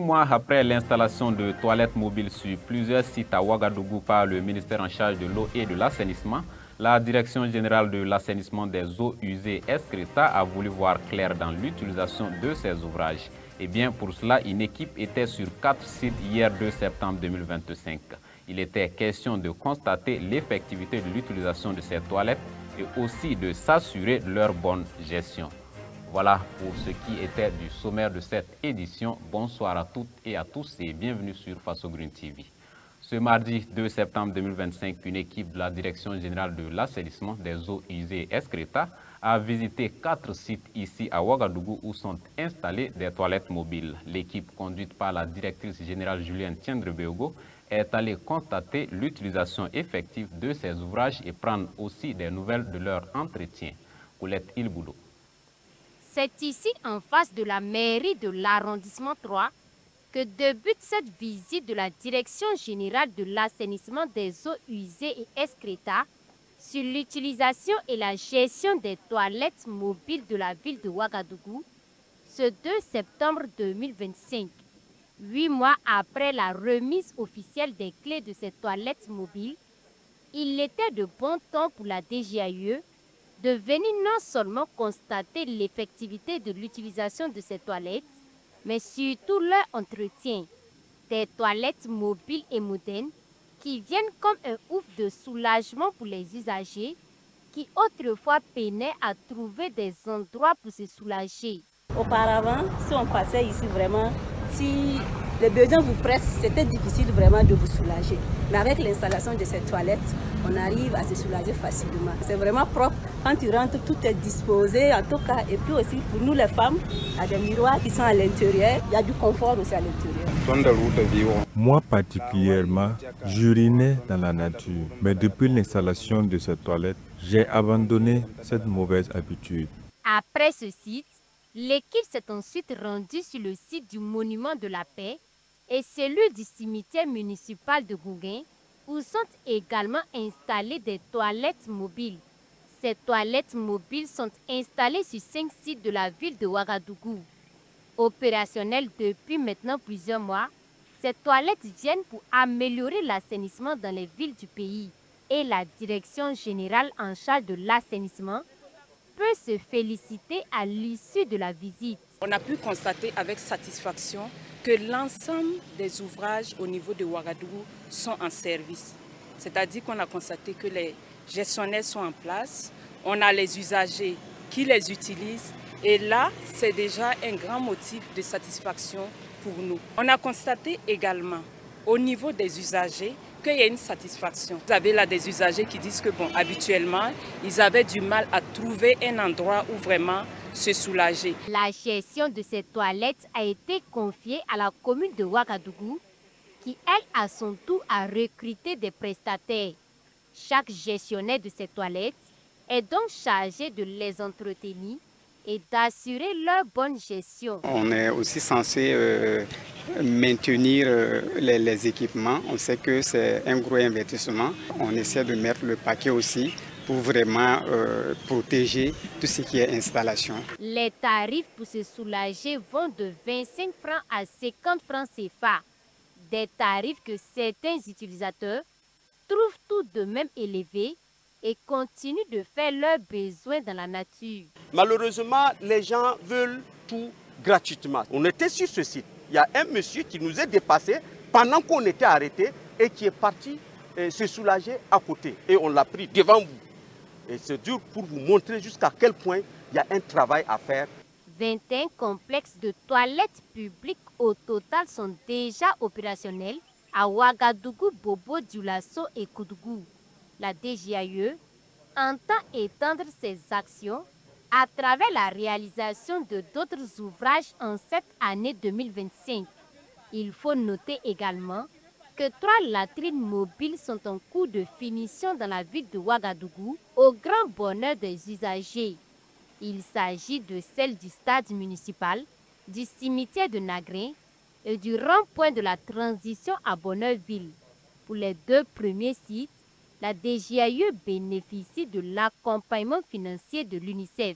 mois après l'installation de toilettes mobiles sur plusieurs sites à Ouagadougou par le ministère en charge de l'eau et de l'assainissement, la Direction générale de l'assainissement des eaux usées Escreta a voulu voir clair dans l'utilisation de ces ouvrages. Et bien pour cela, une équipe était sur 4 sites hier 2 septembre 2025. Il était question de constater l'effectivité de l'utilisation de ces toilettes et aussi de s'assurer de leur bonne gestion. Voilà pour ce qui était du sommaire de cette édition. Bonsoir à toutes et à tous et bienvenue sur Faso Green TV. Ce mardi 2 septembre 2025, une équipe de la Direction générale de l'assainissement des eaux usées Escreta a visité 4 sites ici à Ouagadougou où sont installées des toilettes mobiles. L'équipe conduite par la directrice générale Julienne Tiendrebeogo est allée constater l'utilisation effective de ces ouvrages et prendre aussi des nouvelles de leur entretien. Colette Ilboulou. C'est ici, en face de la mairie de l'arrondissement 3, que débute cette visite de la Direction générale de l'assainissement des eaux usées et Escreta sur l'utilisation et la gestion des toilettes mobiles de la ville de Ouagadougou ce 2 septembre 2025, 8 mois après la remise officielle des clés de ces toilettes mobiles. Il était de bon ton pour la DGAIE de venir non seulement constater l'effectivité de l'utilisation de ces toilettes, mais surtout leur entretien. Des toilettes mobiles et modernes qui viennent comme un ouf de soulagement pour les usagers qui autrefois peinaient à trouver des endroits pour se soulager. Auparavant, si on passait ici vraiment, si les besoins vous pressent, c'était difficile vraiment de vous soulager. Mais avec l'installation de ces toilettes, on arrive à se soulager facilement. C'est vraiment propre. Quand tu rentres, tout est disposé en tout cas. Et puis aussi pour nous les femmes, il y a des miroirs qui sont à l'intérieur. Il y a du confort aussi à l'intérieur. Moi particulièrement, j'urinais dans la nature. Mais depuis l'installation de ces toilettes, j'ai abandonné cette mauvaise habitude. Après ce site, l'équipe s'est ensuite rendue sur le site du Monument de la Paix et celui du cimetière municipal de Gouguin, où sont également installées des toilettes mobiles. Ces toilettes mobiles sont installées sur 5 sites de la ville de Ouagadougou. Opérationnelles depuis maintenant plusieurs mois, ces toilettes viennent pour améliorer l'assainissement dans les villes du pays. Et la Direction générale en charge de l'assainissement peut se féliciter à l'issue de la visite. On a pu constater avec satisfaction que l'ensemble des ouvrages au niveau de Ouagadougou sont en service. C'est-à-dire qu'on a constaté que les gestionnaires sont en place, on a les usagers qui les utilisent et là, c'est déjà un grand motif de satisfaction pour nous. On a constaté également au niveau des usagers qu'il y a une satisfaction. Vous avez là des usagers qui disent que habituellement, ils avaient du mal à trouver un endroit où vraiment se soulager. La gestion de ces toilettes a été confiée à la commune de Ouagadougou, qui elle, à son tour, a recruté des prestataires. Chaque gestionnaire de ces toilettes est donc chargé de les entretenir et d'assurer leur bonne gestion. On est aussi censé maintenir les équipements. On sait que c'est un gros investissement. On essaie de mettre le paquet aussi pour vraiment protéger tout ce qui est installation. Les tarifs pour se soulager vont de 25 francs à 50 francs CFA. Des tarifs que certains utilisateurs trouvent tout de même élevés et continuent de faire leurs besoins dans la nature. Malheureusement, les gens veulent tout gratuitement. On était sur ce site. Il y a un monsieur qui nous est dépassé pendant qu'on était arrêté et qui est parti se soulager à côté. Et on l'a pris devant vous. Et c'est dur pour vous montrer jusqu'à quel point il y a un travail à faire. 21 complexes de toilettes publiques au total sont déjà opérationnels à Ouagadougou, Bobo, Dioulasso et Koudougou. La DGAIE entend étendre ses actions à travers la réalisation de d'autres ouvrages en cette année 2025. Il faut noter également que 3 latrines mobiles sont en cours de finition dans la ville de Ouagadougou, au grand bonheur des usagers. Il s'agit de celles du stade municipal, du cimetière de Nagrin et du rond-point de la transition à Bonneuville. Pour les 2 premiers sites, la DGAIE bénéficie de l'accompagnement financier de l'UNICEF.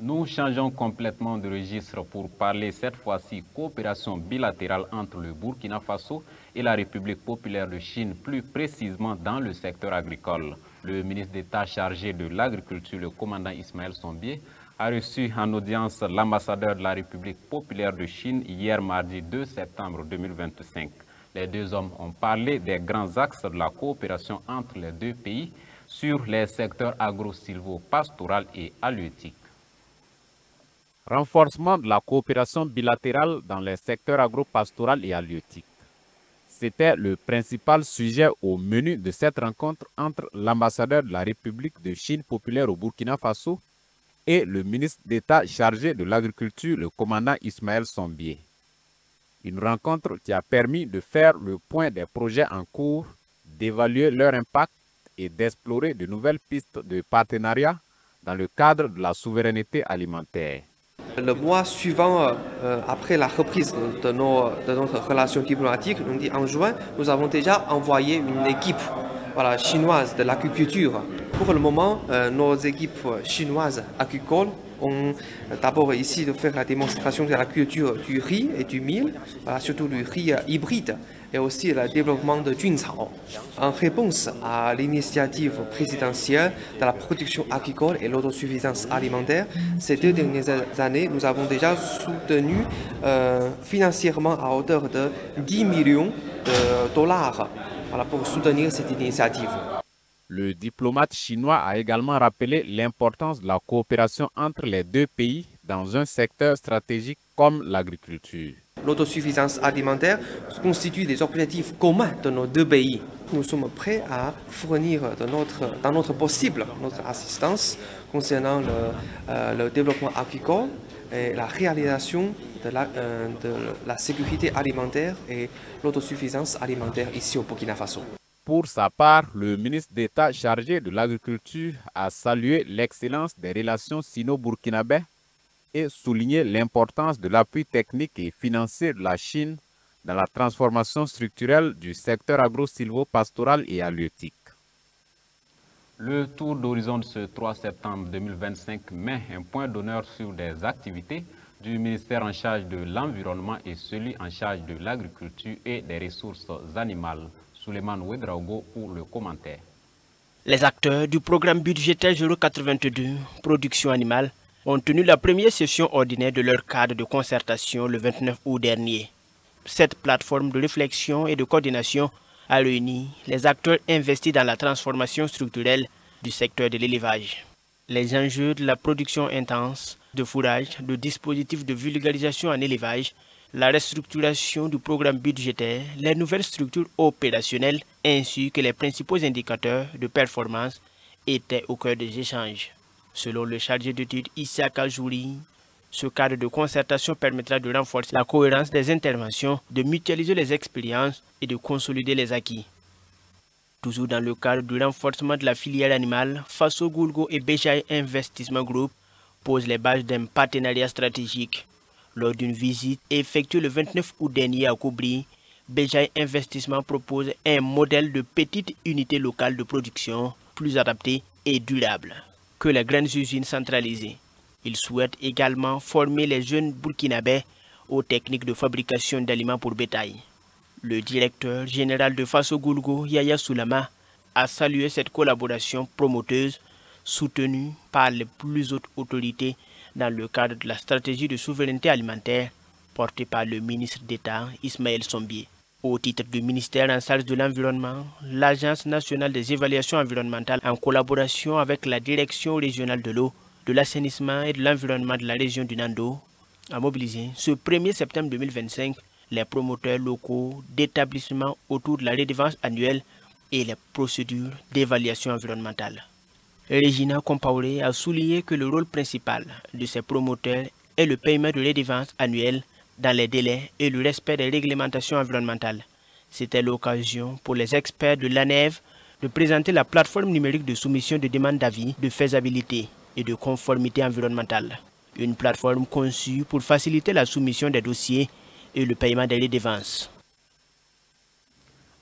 Nous changeons complètement de registre pour parler cette fois-ci coopération bilatérale entre le Burkina Faso et la République populaire de Chine, plus précisément dans le secteur agricole. Le ministre d'État chargé de l'agriculture, le commandant Ismaël Sombié, a reçu en audience l'ambassadeur de la République populaire de Chine hier mardi 2 septembre 2025. Les deux hommes ont parlé des grands axes de la coopération entre les deux pays sur les secteurs agro-silvo-pastoral et halieutique. Renforcement de la coopération bilatérale dans les secteurs agro-pastoral et halieutique. C'était le principal sujet au menu de cette rencontre entre l'ambassadeur de la République de Chine populaire au Burkina Faso et le ministre d'État chargé de l'agriculture, le commandant Ismaël Sombié. Une rencontre qui a permis de faire le point des projets en cours, d'évaluer leur impact et d'explorer de nouvelles pistes de partenariat dans le cadre de la souveraineté alimentaire. Le mois suivant, après la reprise de notre relation diplomatique, en juin, nous avons déjà envoyé une équipe chinoise de l'agriculture. Pour le moment, nos équipes chinoises agricoles ont d'abord ici de faire la démonstration de la culture du riz et du mil, surtout du riz hybride, et aussi le développement de Juncao. En réponse à l'initiative présidentielle de la production agricole et l'autosuffisance alimentaire, ces 2 dernières années, nous avons déjà soutenu financièrement à hauteur de 10 millions de dollars pour soutenir cette initiative. Le diplomate chinois a également rappelé l'importance de la coopération entre les deux pays dans un secteur stratégique comme l'agriculture. L'autosuffisance alimentaire constitue des objectifs communs de nos deux pays. Nous sommes prêts à fournir dans notre possible notre assistance concernant le développement agricole et la réalisation de la sécurité alimentaire et l'autosuffisance alimentaire ici au Burkina Faso. Pour sa part, le ministre d'État chargé de l'agriculture a salué l'excellence des relations sino-burkinabais et souligné l'importance de l'appui technique et financier de la Chine dans la transformation structurelle du secteur agro-silvo-pastoral et halieutique. Le tour d'horizon de ce 3 septembre 2025 met un point d'honneur sur des activités du ministère en charge de l'environnement et celui en charge de l'agriculture et des ressources animales. Souleymane Ouedraogo pour le commentaire. Les acteurs du programme budgétaire 082, production animale, ont tenu la première session ordinaire de leur cadre de concertation le 29 août dernier. Cette plateforme de réflexion et de coordination a réuni les acteurs investis dans la transformation structurelle du secteur de l'élevage. Les enjeux de la production intense, de fourrage, de dispositifs de vulgarisation en élevage, la restructuration du programme budgétaire, les nouvelles structures opérationnelles ainsi que les principaux indicateurs de performance étaient au cœur des échanges. Selon le chargé d'études Issa Kajouri, ce cadre de concertation permettra de renforcer la cohérence des interventions, de mutualiser les expériences et de consolider les acquis. Toujours dans le cadre du renforcement de la filière animale, Faso Goulgo et Béjaï Investissement Group posent les bases d'un partenariat stratégique. Lors d'une visite effectuée le 29 août dernier à Koubri, Béjaï Investissement propose un modèle de petite unité locale de production plus adapté et durable que les grandes usines centralisées. Il souhaite également former les jeunes burkinabés aux techniques de fabrication d'aliments pour bétail. Le directeur général de Faso Goulgo, Yaya Soulama, a salué cette collaboration promoteuse soutenue par les plus hautes autorités dans le cadre de la stratégie de souveraineté alimentaire portée par le ministre d'État Ismaël Sombié. Au titre du ministère en charge de l'environnement, l'Agence nationale des évaluations environnementales, en collaboration avec la Direction régionale de l'eau, de l'assainissement et de l'environnement de la région du Nando, a mobilisé ce 1er septembre 2025 les promoteurs locaux d'établissements autour de la redevance annuelle et les procédures d'évaluation environnementale. Regina Compaoré a souligné que le rôle principal de ces promoteurs est le paiement de redevance annuelle dans les délais et le respect des réglementations environnementales. C'était l'occasion pour les experts de l'ANEV de présenter la plateforme numérique de soumission de demande d'avis de faisabilité et de conformité environnementale. Une plateforme conçue pour faciliter la soumission des dossiers et le paiement des redevances.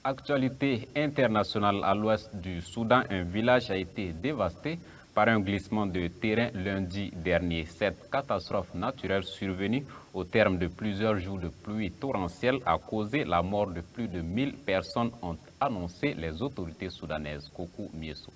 Actualité internationale à l'ouest du Soudan, un village a été dévasté par un glissement de terrain lundi dernier. Cette catastrophe naturelle survenue au terme de plusieurs jours de pluie torrentielle a causé la mort de plus de 1000 personnes, ont annoncé les autorités soudanaises. Kokou Mieso.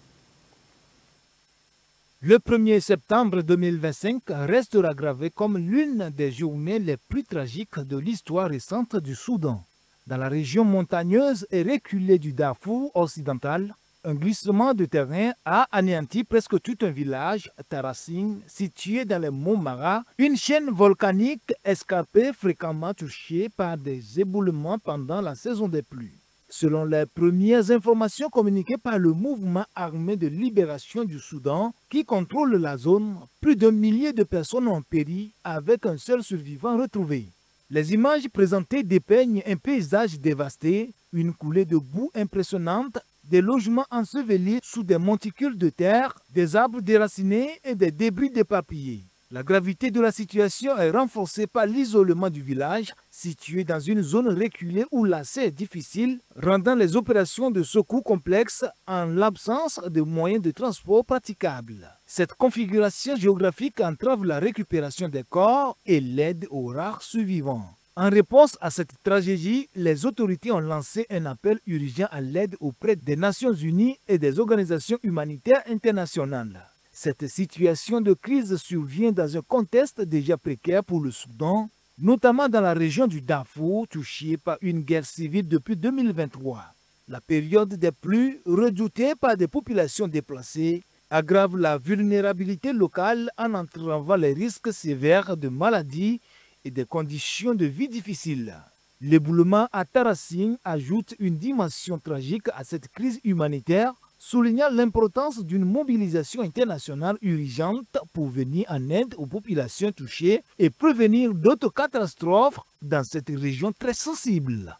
Le 1er septembre 2025 restera gravé comme l'une des journées les plus tragiques de l'histoire récente du Soudan. Dans la région montagneuse et reculée du Darfour occidental, un glissement de terrain a anéanti presque tout un village, Tarassine, situé dans les monts Mara, une chaîne volcanique escarpée fréquemment touchée par des éboulements pendant la saison des pluies. Selon les premières informations communiquées par le mouvement armé de libération du Soudan, qui contrôle la zone, plus d'1 millier de personnes ont péri avec un seul survivant retrouvé. Les images présentées dépeignent un paysage dévasté, une coulée de boue impressionnante, des logements ensevelis sous des monticules de terre, des arbres déracinés et des débris éparpillés. La gravité de la situation est renforcée par l'isolement du village, situé dans une zone reculée où l'accès est difficile, rendant les opérations de secours complexes en l'absence de moyens de transport praticables. Cette configuration géographique entrave la récupération des corps et l'aide aux rares survivants. En réponse à cette tragédie, les autorités ont lancé un appel urgent à l'aide auprès des Nations Unies et des organisations humanitaires internationales. Cette situation de crise survient dans un contexte déjà précaire pour le Soudan, notamment dans la région du Darfour, touchée par une guerre civile depuis 2023. La période des pluies, redoutée par des populations déplacées, aggrave la vulnérabilité locale en entravant les risques sévères de maladies et des conditions de vie difficiles. L'éboulement à Tarassine ajoute une dimension tragique à cette crise humanitaire, soulignant l'importance d'une mobilisation internationale urgente pour venir en aide aux populations touchées et prévenir d'autres catastrophes dans cette région très sensible.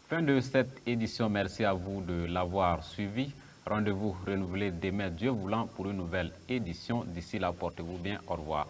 Fin de cette édition, merci à vous de l'avoir suivi. Rendez-vous renouvelé demain, Dieu voulant, pour une nouvelle édition. D'ici là, portez-vous bien, au revoir.